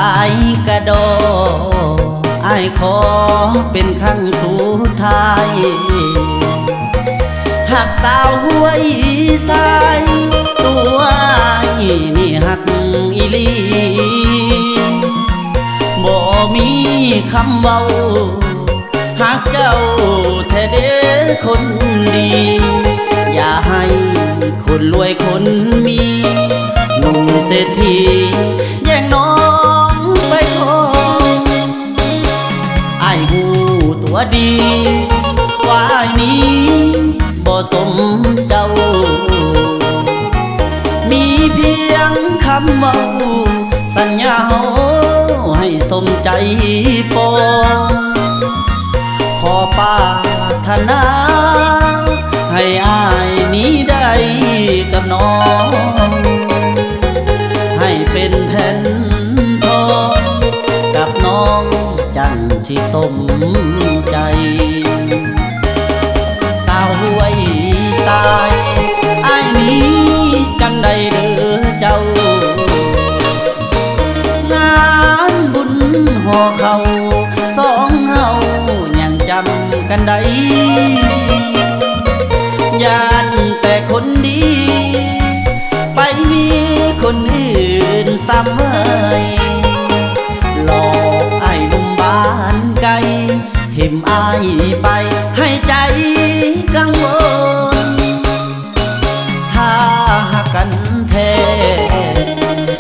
ายกระโดอ้ายขอเป็นครั้งสุดท้ายหากสาวห้วยสายตัวนี่หักอีลีบ่มีคำเว้าหากเจ้าแท้เด้คนดีอย่าให้คนรวยคนมีหนุ่มเศรษฐีแย่งน้องไปครองอ้ายหูตัวดีว่าอ้ายนี้บ่สมเจ้ามีเพียงคำเว้าสัญญาให้สมใจปองขอปรารถนาให้อ้ายนี้ได้กับน้องให้เป็นแผ่นทองกับน้องจังสิสมใจสาวห้วยสายอ้ายนี้จังได้เด้อเจ้างานบุญห่อเขาสองเฮายังจำกันได้ญาติแต่คนดีไปมีคนอื่นซ้ำเอ่ยหลอกไอ้หนุ่มบ้านไกลทิ่มอ้ายไปให้ใจกังวลถ้าหากกันแท้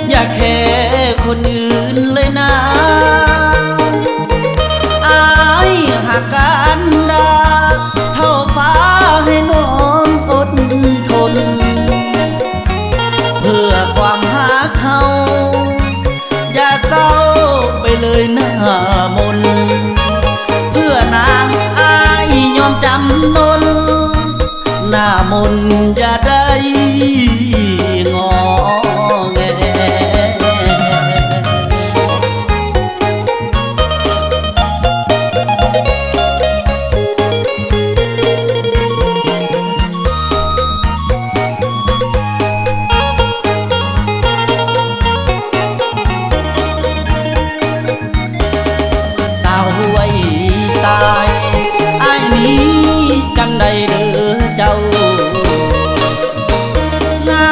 อย่าแค่คนอื่นเลยนะอ้ายหากกันดาเท่าฟ้าให้น้องอดทนเพื่อความหาเขาอย่าเศร้าไปเลยหน้ามนเพื่อนางอ้ายยอมจำนนหน้ามนอย่าได้งอแงสาวห้วยสายอ้ายนี้จังได้เด้อเจ้างา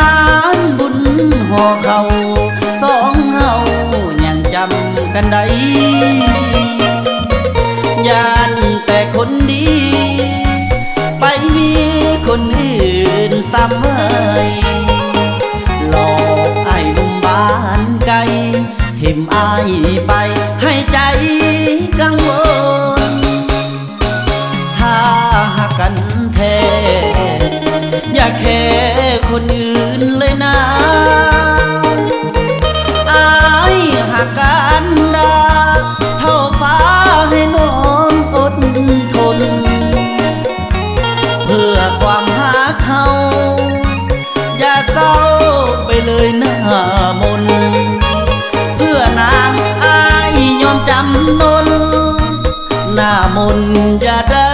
นบุญห่อเขาสองเฮายังจำกันได้ญาติแต่คนดีไปมีคนอื่นซ้ำเอ่ยหลอกไอ้หนุ่มบ้านไกลทิ่มอ้ายไปให้ใจกังวลถ้าหากกันแท้อย่าแค่คนอื่นเลยนะอ้ายหากกันดาเท่าฟ้าให้น้องอดทนเพื่อความหาเขาอย่าเศร้าไปเลยหน้ามนเพื่อนางอ้ายยอมจำนนหน้ามนอย่าได้